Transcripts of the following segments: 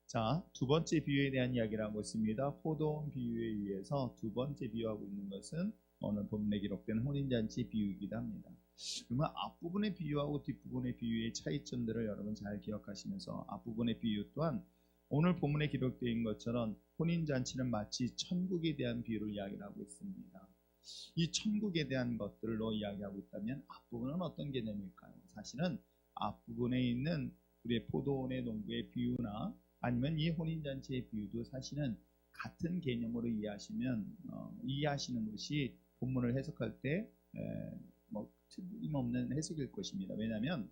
자, 두 번째 비유에 대한 이야기를 하고 있습니다. 포도원 비유에 의해서 두 번째 비유하고 있는 것은 오늘 본문에 기록된 혼인잔치 비유이기도 합니다. 그러면 앞부분의 비유하고 뒷부분의 비유의 차이점들을 여러분 잘 기억하시면서 앞부분의 비유 또한 오늘 본문에 기록되어 있는 것처럼 혼인잔치는 마치 천국에 대한 비유를 이야기를 하고 있습니다. 이 천국에 대한 것들로 이야기하고 있다면 앞부분은 어떤 개념일까요? 사실은 앞부분에 있는 우리의 포도원의 농부의 비유나 아니면 이 혼인잔치의 비유도 사실은 같은 개념으로 이해하시는 것이 본문을 해석할 때 틀림없는 해석일 것입니다. 왜냐하면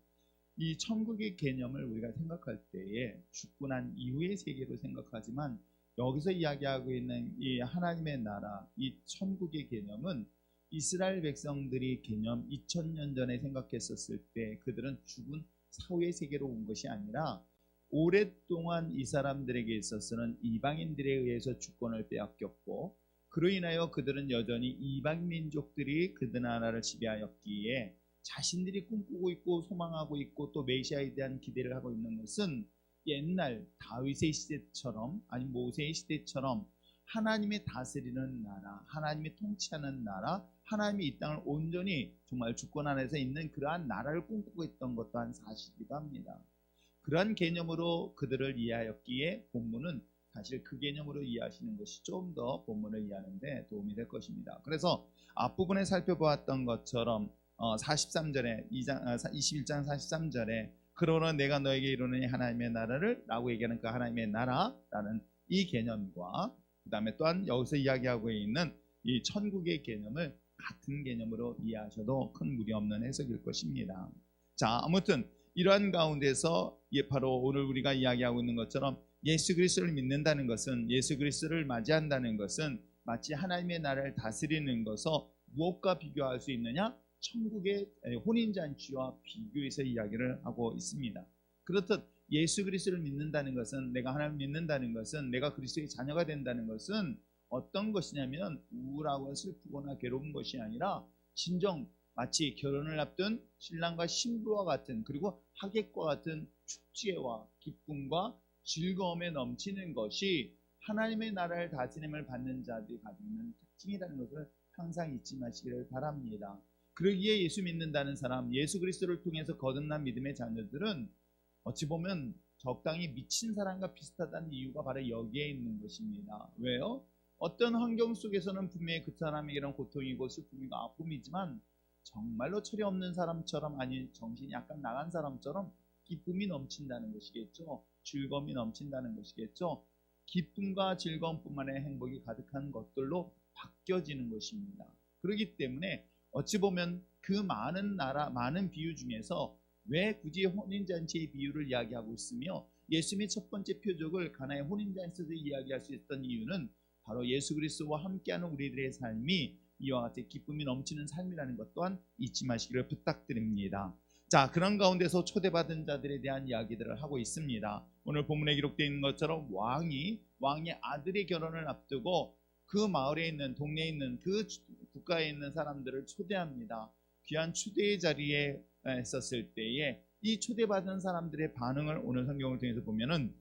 이 천국의 개념을 우리가 생각할 때에 죽고 난 이후의 세계로 생각하지만 여기서 이야기하고 있는 이 하나님의 나라, 이 천국의 개념은 이스라엘 백성들이 개념 2000년 전에 생각했었을 때 그들은 죽은 사후의 세계로 온 것이 아니라 오랫동안 이 사람들에게 있어서는 이방인들에 의해서 주권을 빼앗겼고 그로 인하여 그들은 여전히 이방 민족들이 그들 나라를 지배하였기에 자신들이 꿈꾸고 있고 소망하고 있고 또 메시아에 대한 기대를 하고 있는 것은 옛날 다윗의 시대처럼 아니면 모세의 시대처럼 하나님의 다스리는 나라, 하나님이 통치하는 나라, 하나님이 이 땅을 온전히 정말 주권 안에서 있는 그러한 나라를 꿈꾸고 있던 것 또한 사실이기도 합니다. 그러한 개념으로 그들을 이해하였기에 본문은 사실 그 개념으로 이해하시는 것이 좀 더 본문을 이해하는 데 도움이 될 것입니다. 그래서 앞부분에 살펴보았던 것처럼 43절에 21장 43절에 그러나 내가 너에게 이루느니 하나님의 나라를 라고 얘기하는 그 하나님의 나라라는 이 개념과 그 다음에 또한 여기서 이야기하고 있는 이 천국의 개념을 같은 개념으로 이해하셔도 큰 무리 없는 해석일 것입니다. 자, 아무튼 이러한 가운데서 바로 오늘 우리가 이야기하고 있는 것처럼 예수 그리스도를 믿는다는 것은 예수 그리스도를 맞이한다는 것은 마치 하나님의 나라를 다스리는 것을 무엇과 비교할 수 있느냐? 천국의 혼인잔치와 비교해서 이야기를 하고 있습니다. 그렇듯 예수 그리스도를 믿는다는 것은 내가 하나님을 믿는다는 것은 내가 그리스도의 자녀가 된다는 것은 어떤 것이냐면 우울하고 슬프거나 괴로운 것이 아니라 진정 마치 결혼을 앞둔 신랑과 신부와 같은 그리고 하객과 같은 축제와 기쁨과 즐거움에 넘치는 것이 하나님의 나라를 다스림을 받는 자들이 가지고 있는 특징이라는 것을 항상 잊지 마시기를 바랍니다. 그러기에 예수 믿는다는 사람, 예수 그리스도를 통해서 거듭난 믿음의 자녀들은 어찌 보면 적당히 미친 사람과 비슷하다는 이유가 바로 여기에 있는 것입니다. 왜요? 어떤 환경 속에서는 분명히 그 사람에게는 고통이고 슬픔이고 아픔이지만 정말로 철이 없는 사람처럼 아니 정신이 약간 나간 사람처럼 기쁨이 넘친다는 것이겠죠. 즐거움이 넘친다는 것이겠죠. 기쁨과 즐거움뿐만 아니라 행복이 가득한 것들로 바뀌어지는 것입니다. 그렇기 때문에 어찌 보면 그 많은 비유 중에서 왜 굳이 혼인잔치의 비유를 이야기하고 있으며 예수님의 첫 번째 표적을 가나의 혼인잔치에서 이야기할 수 있었던 이유는 바로 예수 그리스도와 함께하는 우리들의 삶이 이와 같이 기쁨이 넘치는 삶이라는 것 또한 잊지 마시기를 부탁드립니다. 자, 그런 가운데서 초대받은 자들에 대한 이야기들을 하고 있습니다. 오늘 본문에 기록되어 있는 것처럼 왕의 아들의 결혼을 앞두고 그 마을에 있는 동네에 있는 그 국가에 있는 사람들을 초대합니다. 귀한 초대의 자리에 있었을 때에 이 초대받은 사람들의 반응을 오늘 성경을 통해서 보면은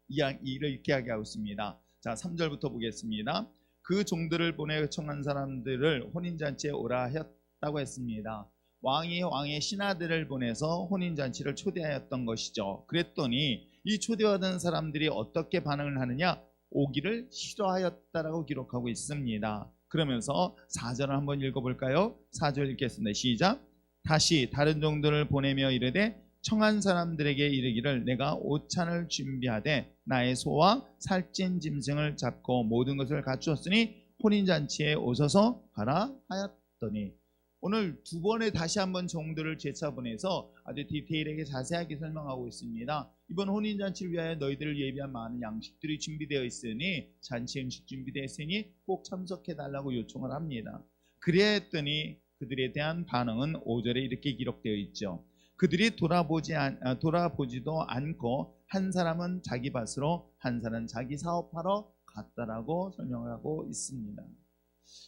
이렇게 이야기하고 있습니다. 자, 3절부터 보겠습니다. 그 종들을 보내 요청한 사람들을 혼인잔치에 오라 하였다고 했습니다. 왕의 신하들을 보내서 혼인잔치를 초대하였던 것이죠. 그랬더니 이 초대받은 사람들이 어떻게 반응을 하느냐? 오기를 싫어하였다라고 기록하고 있습니다. 그러면서 4절을 한번 읽어볼까요? 4절 읽겠습니다. 시작. 다시 다른 종들을 보내며 이르되 청한 사람들에게 이르기를 내가 오찬을 준비하되 나의 소와 살찐 짐승을 잡고 모든 것을 갖추었으니 혼인잔치에 오셔서 가라 하였더니 오늘 두 번에 다시 한번 종들을 재차보내서 아주 디테일하게 자세하게 설명하고 있습니다. 이번 혼인잔치를 위하여 너희들을 예비한 많은 양식들이 준비되어 있으니 잔치 음식 준비되어 있으니 꼭 참석해달라고 요청을 합니다. 그래야 했더니 그들에 대한 반응은 5절에 이렇게 기록되어 있죠. 그들이 돌아보지도 않고 한 사람은 자기 밭으로 한 사람은 자기 사업하러 갔다라고 설명을 하고 있습니다.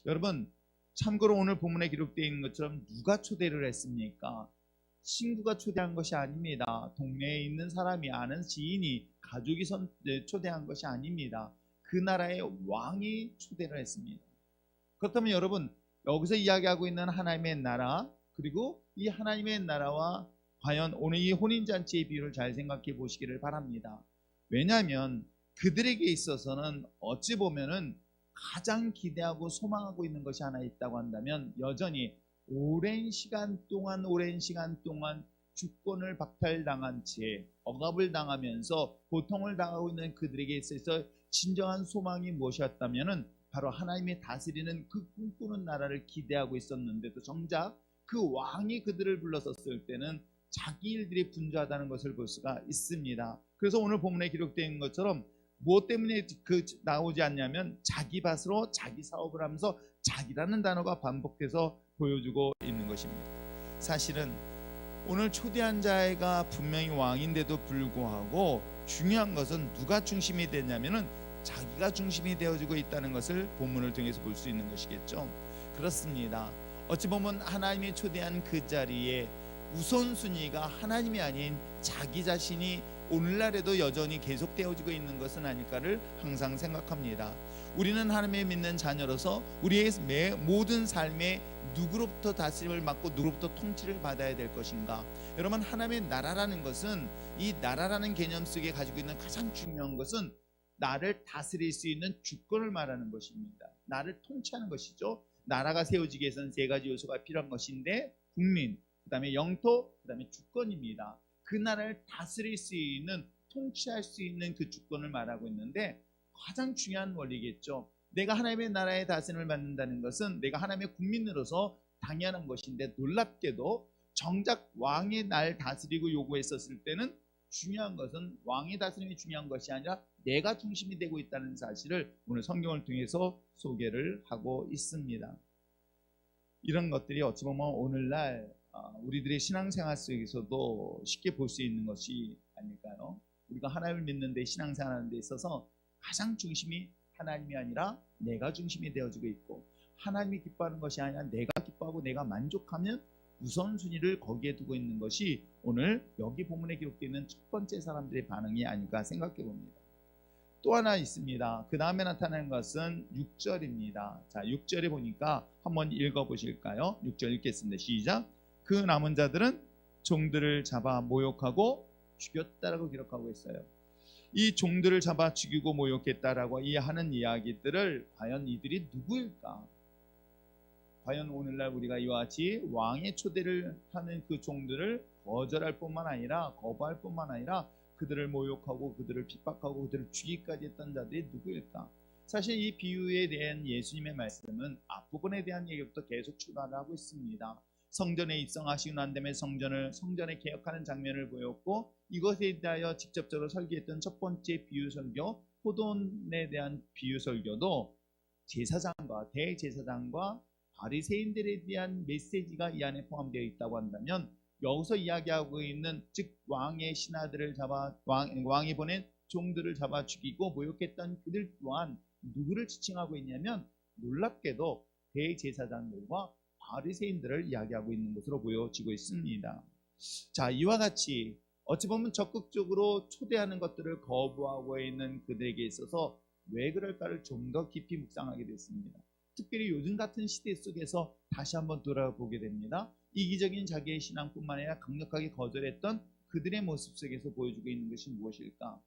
여러분, 참고로 오늘 본문에 기록되어 있는 것처럼 누가 초대를 했습니까? 친구가 초대한 것이 아닙니다. 동네에 있는 사람이 아는 지인이 가족이 초대한 것이 아닙니다. 그 나라의 왕이 초대를 했습니다. 그렇다면 여러분, 여기서 이야기하고 있는 하나님의 나라, 그리고 이 하나님의 나라와 과연 오늘 이 혼인잔치의 비유를 잘 생각해 보시기를 바랍니다. 왜냐하면 그들에게 있어서는 어찌 보면은 가장 기대하고 소망하고 있는 것이 하나 있다고 한다면, 여전히 오랜 시간 동안 주권을 박탈당한 채 억압을 당하면서 고통을 당하고 있는 그들에게 있어서 진정한 소망이 무엇이었다면은 바로 하나님이 다스리는 그 꿈꾸는 나라를 기대하고 있었는데도 정작 그 왕이 그들을 불러섰을 때는 자기 일들이 분주하다는 것을 볼 수가 있습니다. 그래서 오늘 본문에 기록되어 있는 것처럼 무엇 때문에 나오지 않냐면 자기 밭으로 자기 사업을 하면서 자기라는 단어가 반복돼서 보여주고 있는 것입니다. 사실은 오늘 초대한 자가 분명히 왕인데도 불구하고 중요한 것은 누가 중심이 되냐면은 자기가 중심이 되어지고 있다는 것을 본문을 통해서 볼 수 있는 것이겠죠. 그렇습니다. 어찌 보면 하나님이 초대한 그 자리에 우선순위가 하나님이 아닌 자기 자신이 오늘날에도 여전히 계속되어지고 있는 것은 아닐까를 항상 생각합니다. 우리는 하나님의 믿는 자녀로서 우리의 모든 삶에 누구로부터 다스림을 받고 누구로부터 통치를 받아야 될 것인가? 여러분, 하나님의 나라라는 것은, 이 나라라는 개념 속에 가지고 있는 가장 중요한 것은 나를 다스릴 수 있는 주권을 말하는 것입니다. 나를 통치하는 것이죠. 나라가 세워지기 위해서는 세 가지 요소가 필요한 것인데, 국민, 그 다음에 영토, 그 다음에 주권입니다. 그 나라를 다스릴 수 있는, 통치할 수 있는 그 주권을 말하고 있는데, 가장 중요한 원리겠죠. 내가 하나님의 나라의 다스림을 받는다는 것은 내가 하나님의 국민으로서 당연한 것인데, 놀랍게도 정작 왕이 날 다스리고 요구했었을 때는 중요한 것은 왕의 다스림이 중요한 것이 아니라 내가 중심이 되고 있다는 사실을 오늘 성경을 통해서 소개를 하고 있습니다. 이런 것들이 어찌 보면 오늘날 우리들의 신앙생활 속에서도 쉽게 볼 수 있는 것이 아닐까요? 우리가 하나님을 믿는 데, 신앙생활하는 데 있어서 가장 중심이 하나님이 아니라 내가 중심이 되어지고 있고, 하나님이 기뻐하는 것이 아니라 내가 기뻐하고 내가 만족하면 우선순위를 거기에 두고 있는 것이 오늘 여기 본문에 기록되어 있는 첫 번째 사람들의 반응이 아닐까 생각해 봅니다. 또 하나 있습니다. 그 다음에 나타나는 것은 6절입니다. 자, 6절에 보니까 한번 읽어보실까요? 6절 읽겠습니다. 시작. 그 남은 자들은 종들을 잡아 모욕하고 죽였다라고 기록하고 있어요. 이 종들을 잡아 죽이고 모욕했다라고 하는 이야기들을 과연 이들이 누구일까? 과연 오늘날 우리가 이와 같이 왕의 초대를 하는 그 종들을 거절할 뿐만 아니라, 거부할 뿐만 아니라 그들을 모욕하고 그들을 핍박하고 그들을 죽이기까지 했던 자들이 누구일까? 사실 이 비유에 대한 예수님의 말씀은 앞부분에 대한 얘기부터 계속 출발을 하고 있습니다. 성전에 입성하시고 난 다음에 성전에 개혁하는 장면을 보였고, 이것에 대하여 직접적으로 설교했던 첫 번째 비유 설교, 포도원에 대한 비유 설교도 제사장과 대제사장과 바리새인들에 대한 메시지가 이 안에 포함되어 있다고 한다면, 여기서 이야기하고 있는 즉 왕의 신하들을 잡아 왕이 보낸 종들을 잡아 죽이고 모욕했던 그들 또한 누구를 지칭하고 있냐면, 놀랍게도 대제사장들과 바리새인들을 이야기하고 있는 것으로 보여지고 있습니다. 자, 이와 같이 어찌 보면 적극적으로 초대하는 것들을 거부하고 있는 그들에게 있어서 왜 그럴까를 좀 더 깊이 묵상하게 됐습니다. 특별히 요즘 같은 시대 속에서 다시 한번 돌아보게 됩니다. 이기적인 자기의 신앙뿐만 아니라 강력하게 거절했던 그들의 모습 속에서 보여주고 있는 것이 무엇일까?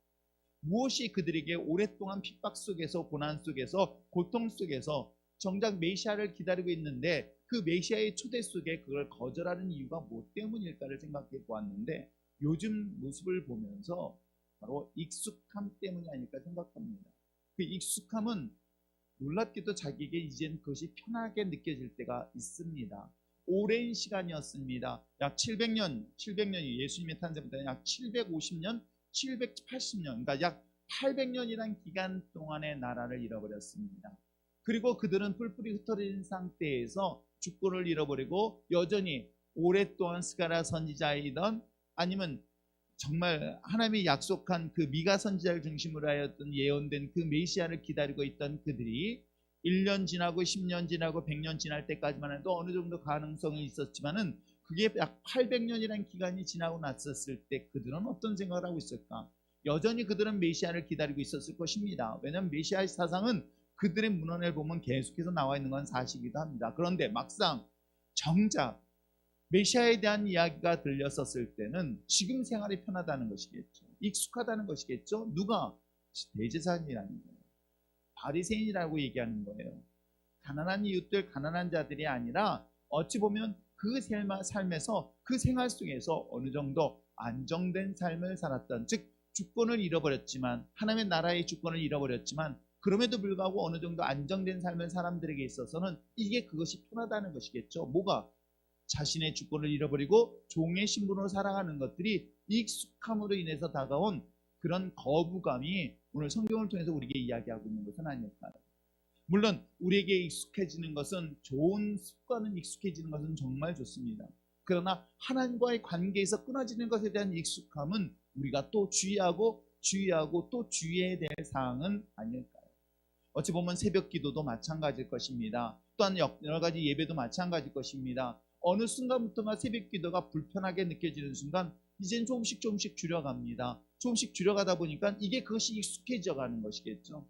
무엇이 그들에게 오랫동안 핍박 속에서, 고난 속에서, 고통 속에서 정작 메시아를 기다리고 있는데 그 메시아의 초대 속에 그걸 거절하는 이유가 무엇 때문일까를 생각해 보았는데, 요즘 모습을 보면서 바로 익숙함 때문이 아닐까 생각합니다. 그 익숙함은 놀랍게도 자기에게 이젠 그것이 편하게 느껴질 때가 있습니다. 오랜 시간이었습니다. 약 700년이 예수님의 탄생부터 약 750년, 780년, 그러니까 약 800년이란 기간 동안의 나라를 잃어버렸습니다. 그리고 그들은 뿔뿔이 흩어진 상태에서 주권을 잃어버리고 여전히 오랫동안 스가랴 선지자이던, 아니면 정말 하나님이 약속한 그 미가 선지자를 중심으로 하였던 예언된 그 메시아를 기다리고 있던 그들이 1년 지나고 10년 지나고 100년 지날 때까지만 해도 어느 정도 가능성이 있었지만은 그게 약 800년이라는 기간이 지나고 났었을 때 그들은 어떤 생각을 하고 있을까? 여전히 그들은 메시아를 기다리고 있었을 것입니다. 왜냐하면 메시아의 사상은 그들의 문헌을 보면 계속해서 나와 있는 건 사실이기도 합니다. 그런데 막상 정작 메시아에 대한 이야기가 들렸었을 때는 지금 생활이 편하다는 것이겠죠. 익숙하다는 것이겠죠. 누가? 대제사장이라는 거예요. 바리새인이라고 얘기하는 거예요. 가난한 이웃들, 가난한 자들이 아니라 어찌 보면 그 삶에서, 그 생활 속에서 어느 정도 안정된 삶을 살았던, 즉 주권을 잃어버렸지만, 하나님의 나라의 주권을 잃어버렸지만 그럼에도 불구하고 어느 정도 안정된 삶을 사람들에게 있어서는 이게 그것이 편하다는 것이겠죠. 뭐가? 자신의 주권을 잃어버리고 종의 신분으로 살아가는 것들이 익숙함으로 인해서 다가온 그런 거부감이 오늘 성경을 통해서 우리에게 이야기하고 있는 것은 아닐까요? 물론 우리에게 익숙해지는 것은, 좋은 습관은 익숙해지는 것은 정말 좋습니다. 그러나 하나님과의 관계에서 끊어지는 것에 대한 익숙함은 우리가 또 주의하고 또 주의해야 될 사항은 아닐까요? 어찌 보면 새벽 기도도 마찬가지일 것입니다. 또한 여러 가지 예배도 마찬가지일 것입니다. 어느 순간부터가 새벽 기도가 불편하게 느껴지는 순간 이젠 조금씩 줄여갑니다. 조금씩 줄여가다 보니까 이게 그것이 익숙해져 가는 것이겠죠.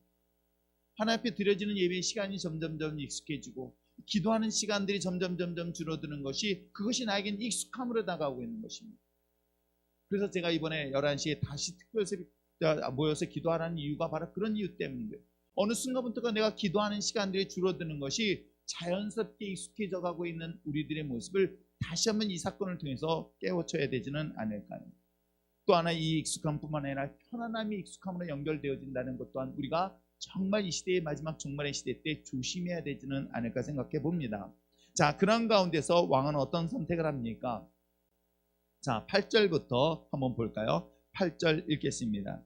하나님 앞에 드려지는 예배의 시간이 점점 익숙해지고 기도하는 시간들이 점점 줄어드는 것이, 그것이 나에겐 익숙함으로 다가오고 있는 것입니다. 그래서 제가 이번에 11시에 다시 특별 새벽 모여서 기도하라는 이유가 바로 그런 이유 때문이에요. 어느 순간부터가 내가 기도하는 시간들이 줄어드는 것이 자연스럽게 익숙해져 가고 있는 우리들의 모습을 다시 한번 이 사건을 통해서 깨우쳐야 되지는 않을까요? 또 하나, 이 익숙함뿐만 아니라 편안함이 익숙함으로 연결되어진다는 것 또한 우리가 정말 이 시대의 마지막 종말의 시대 때 조심해야 되지는 않을까 생각해 봅니다. 자, 그런 가운데서 왕은 어떤 선택을 합니까? 자, 8절부터 한번 볼까요? 8절 읽겠습니다.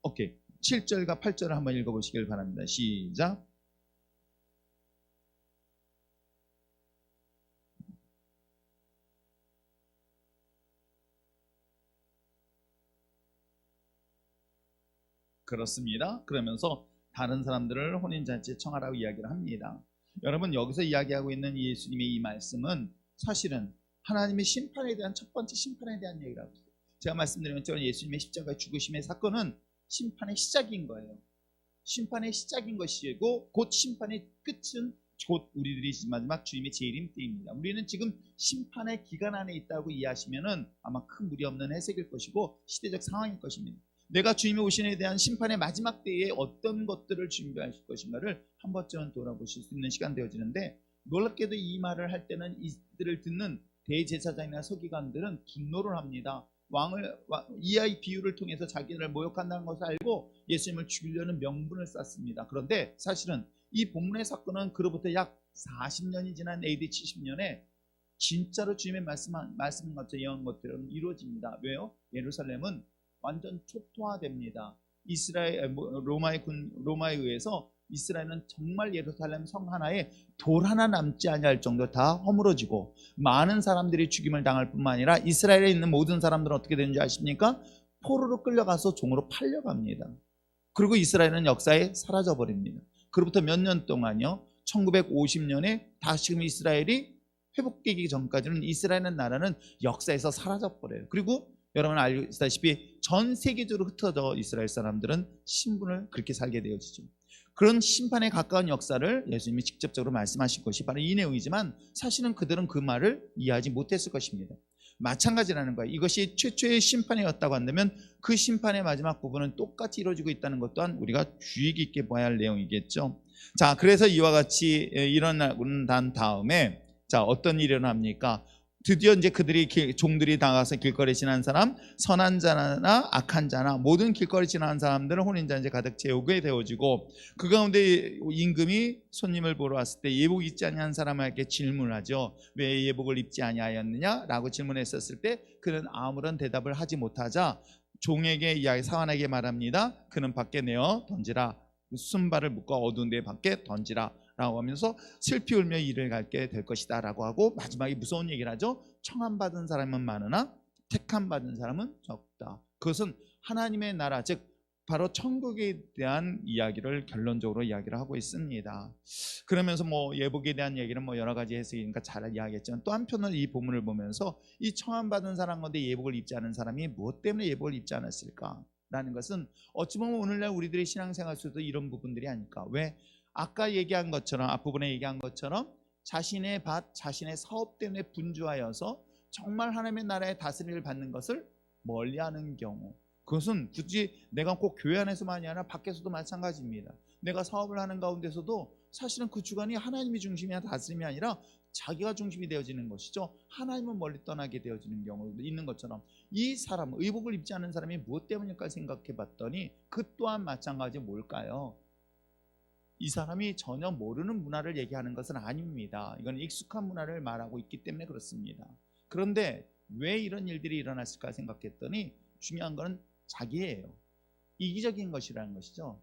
오케이. 7절과 8절을 한번 읽어보시길 바랍니다. 시작. 그렇습니다. 그러면서 다른 사람들을 혼인잔치에 청하라고 이야기를 합니다. 여러분, 여기서 이야기하고 있는 예수님의 이 말씀은 사실은 하나님의 심판에 대한, 첫 번째 심판에 대한 얘기를 하고 있어요. 제가 말씀드린 것처럼 예수님의 십자가 죽으심의 사건은 심판의 시작인 거예요. 심판의 시작인 것이고 곧 심판의 끝은 곧 우리들이 마지막 주님의 재림 때입니다. 우리는 지금 심판의 기간 안에 있다고 이해하시면은 아마 큰 무리 없는 해석일 것이고 시대적 상황일 것입니다. 내가 주님의 오신에 대한 심판의 마지막 때에 어떤 것들을 준비하실 것인가를 한 번쯤은 돌아보실 수 있는 시간 되어지는데, 놀랍게도 이 말을 할 때는 이들을 듣는 대제사장이나 서기관들은 분노를 합니다. 이 비유를 통해서 자기를 모욕한다는 것을 알고 예수님을 죽이려는 명분을 쌓습니다. 그런데 사실은 이 본문의 사건은 그로부터 약 40년이 지난 AD 70년에 진짜로 주님의 말씀한 것처럼 예언한 것들은 이루어집니다. 왜요? 예루살렘은 완전 초토화됩니다. 로마에 의해서 이스라엘은 정말 예루살렘 성 하나에 돌 하나 남지 아니할 정도 다 허물어지고 많은 사람들이 죽임을 당할 뿐만 아니라 이스라엘에 있는 모든 사람들은 어떻게 되는지 아십니까? 포로로 끌려가서 종으로 팔려갑니다. 그리고 이스라엘은 역사에 사라져버립니다. 그로부터 몇 년 동안요, 1950년에 다시금 이스라엘이 회복되기 전까지는 이스라엘 나라는 역사에서 사라져버려요. 그리고 여러분 알다시피 전 세계적으로 흩어져 이스라엘 사람들은 신분을 그렇게 살게 되어지죠. 그런 심판에 가까운 역사를 예수님이 직접적으로 말씀하신 것이 바로 이 내용이지만 사실은 그들은 그 말을 이해하지 못했을 것입니다. 마찬가지라는 거예요. 이것이 최초의 심판이었다고 한다면 그 심판의 마지막 부분은 똑같이 이루어지고 있다는 것 또한 우리가 주의 깊게 봐야 할 내용이겠죠. 자, 그래서 이와 같이 일어나고 난 다음에 자, 어떤 일이 일어납니까? 드디어 이제 종들이 나가서 길거리 지나는 사람, 선한 자나 악한 자나 모든 길거리 지나는 사람들을 혼인잔치에 가득 채우게 되어지고, 그 가운데 임금이 손님을 보러 왔을 때 예복 입지 아니한 사람에게 질문하죠. 왜 예복을 입지 아니하였느냐? 라고 질문했었을 때 그는 아무런 대답을 하지 못하자 종에게 사환에게 말합니다. 그는 밖에 내어 던지라. 순발을 묶어 어두운 데 밖에 던지라 라고 하면서 슬피 울며 일을 갈게 될 것이다 라고 하고, 마지막에 무서운 얘기를 하죠. 청함받은 사람은 많으나 택함받은 사람은 적다. 그것은 하나님의 나라, 즉 바로 천국에 대한 이야기를 결론적으로 이야기를 하고 있습니다. 그러면서 예복에 대한 얘기는 여러 가지 해석이니까 잘 이해하겠지만, 또 한편으로 이 본문을 보면서 이 청함받은 사람 가운데 예복을 입지 않은 사람이 무엇 때문에 예복을 입지 않았을까 라는 것은 어찌 보면 오늘날 우리들의 신앙생활 속에도 이런 부분들이 아닐까. 왜? 아까 얘기한 것처럼, 앞부분에 얘기한 것처럼 자신의 밭, 자신의 사업 때문에 분주하여서 정말 하나님의 나라의 다스림을 받는 것을 멀리하는 경우, 그것은 굳이 내가 꼭 교회 안에서만이 아니라 밖에서도 마찬가지입니다. 내가 사업을 하는 가운데서도 사실은 그 주관이 하나님이 중심이나 다스림이 아니라 자기가 중심이 되어지는 것이죠. 하나님은 멀리 떠나게 되어지는 경우도 있는 것처럼, 이 사람, 의복을 입지 않은 사람이 무엇 때문일까 생각해 봤더니 그 또한 마찬가지 뭘까요? 이 사람이 전혀 모르는 문화를 얘기하는 것은 아닙니다. 이건 익숙한 문화를 말하고 있기 때문에 그렇습니다. 그런데 왜 이런 일들이 일어났을까 생각했더니 중요한 것은 자기예요. 이기적인 것이라는 것이죠.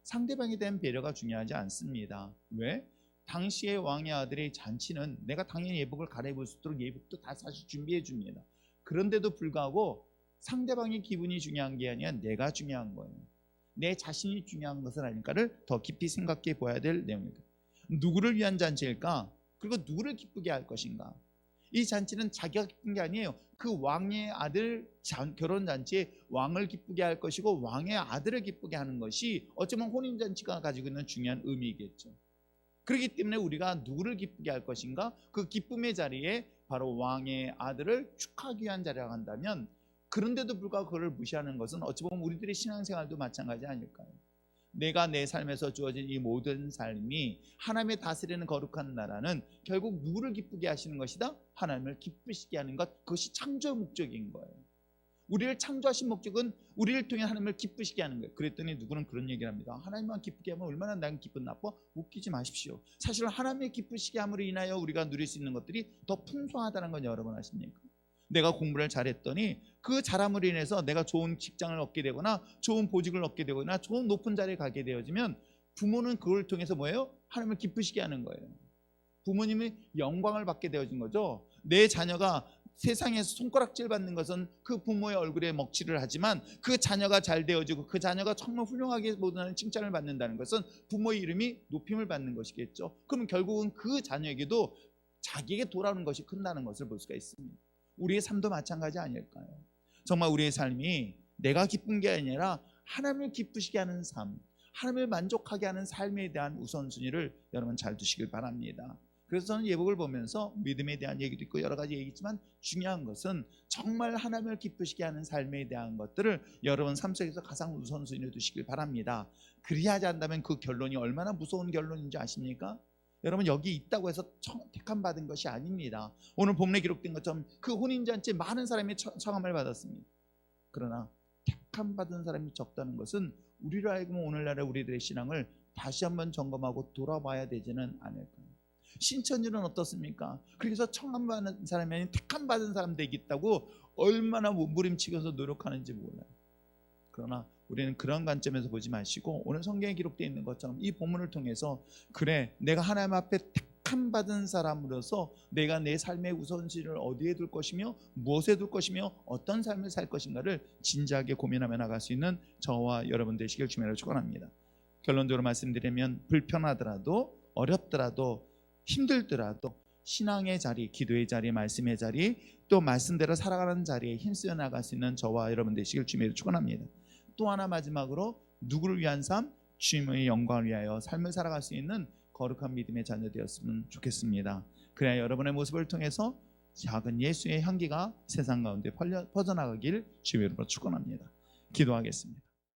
상대방에 대한 배려가 중요하지 않습니다. 왜? 당시의 왕의 아들의 잔치는 내가 당연히 예복을 갈아입을 수 있도록 예복도 다 사실 준비해 줍니다. 그런데도 불구하고 상대방의 기분이 중요한 게 아니라 내가 중요한 거예요. 내 자신이 중요한 것은 아닐까를 더 깊이 생각해 보아야 될 내용입니다. 누구를 위한 잔치일까? 그리고 누구를 기쁘게 할 것인가? 이 잔치는 자기가 기쁜 게 아니에요. 그 왕의 아들 결혼잔치에 왕을 기쁘게 할 것이고 왕의 아들을 기쁘게 하는 것이 어쩌면 혼인잔치가 가지고 있는 중요한 의미겠죠. 그렇기 때문에 우리가 누구를 기쁘게 할 것인가, 그 기쁨의 자리에 바로 왕의 아들을 축하하기 위한 자리라고 한다면, 그런데도 불구하고 그걸 무시하는 것은 어찌 보면 우리들의 신앙생활도 마찬가지 아닐까요? 내가 내 삶에서 주어진 이 모든 삶이 하나님의 다스리는 거룩한 나라는 결국 누구를 기쁘게 하시는 것이다? 하나님을 기쁘시게 하는 것, 그것이 창조의 목적인 거예요. 우리를 창조하신 목적은 우리를 통해 하나님을 기쁘시게 하는 거예요. 그랬더니 누구는 그런 얘기를 합니다. 하나님만 기쁘게 하면 얼마나 난 기쁜 나빠? 웃기지 마십시오. 사실 하나님의 기쁘시게 함으로 인하여 우리가 누릴 수 있는 것들이 더 풍성하다는 건 여러분 아십니까? 내가 공부를 잘했더니 그 잘함으로 인해서 내가 좋은 직장을 얻게 되거나 좋은 보직을 얻게 되거나 좋은 높은 자리에 가게 되어지면 부모는 그걸 통해서 뭐예요? 하나님을 기쁘시게 하는 거예요. 부모님이 영광을 받게 되어진 거죠. 내 자녀가 세상에서 손가락질 받는 것은 그 부모의 얼굴에 먹칠을 하지만 그 자녀가 잘 되어지고 그 자녀가 정말 훌륭하게 모든 칭찬을 받는다는 것은 부모의 이름이 높임을 받는 것이겠죠. 그럼 결국은 그 자녀에게도 자기에게 돌아오는 것이 큰다는 것을 볼 수가 있습니다. 우리의 삶도 마찬가지 아닐까요? 정말 우리의 삶이 내가 기쁜 게 아니라 하나님을 기쁘시게 하는 삶, 하나님을 만족하게 하는 삶에 대한 우선순위를 여러분 잘 두시길 바랍니다. 그래서 저는 예복을 보면서 믿음에 대한 얘기도 있고 여러 가지 얘기지만 중요한 것은 정말 하나님을 기쁘시게 하는 삶에 대한 것들을 여러분 삶 속에서 가장 우선순위를 두시길 바랍니다. 그리하지 않다면 그 결론이 얼마나 무서운 결론인지 아십니까? 여러분 여기 있다고 해서 택함 받은 것이 아닙니다. 오늘 본문에 기록된 것처럼 그 혼인잔치에 많은 사람이 청함을 받았습니다. 그러나 택함 받은 사람이 적다는 것은 우리로 하여금 오늘날의 우리들의 신앙을 다시 한번 점검하고 돌아봐야 되지는 않을까요? 신천지는 어떻습니까? 그래서 청함 받은 사람이 아닌 택함 받은 사람 되겠다고 얼마나 몸부림치면서 노력하는지 몰라요. 그러나 우리는 그런 관점에서 보지 마시고 오늘 성경에 기록되어 있는 것처럼 이 본문을 통해서 그래 내가 하나님 앞에 택함 받은 사람으로서 내가 내 삶의 우선순위를 어디에 둘 것이며 무엇에 둘 것이며 어떤 삶을 살 것인가를 진지하게 고민하며 나갈 수 있는 저와 여러분 되시길 주님으로 축원합니다. 결론적으로 말씀드리면 불편하더라도 어렵더라도 힘들더라도 신앙의 자리, 기도의 자리, 말씀의 자리, 또 말씀대로 살아가는 자리에 힘쓰여 나갈 수 있는 저와 여러분 되시길 주님으로 축원합니다. 또 하나 마지막으로 누구를 위한 삶? 주님의 영광을 위하여 삶을 살아갈 수 있는 거룩한 믿음의 자녀 되었으면 좋겠습니다. 그래야 여러분의 모습을 통해서 작은 예수의 향기가 세상 가운데 퍼져나가길 주님으로 축원합니다. 기도하겠습니다.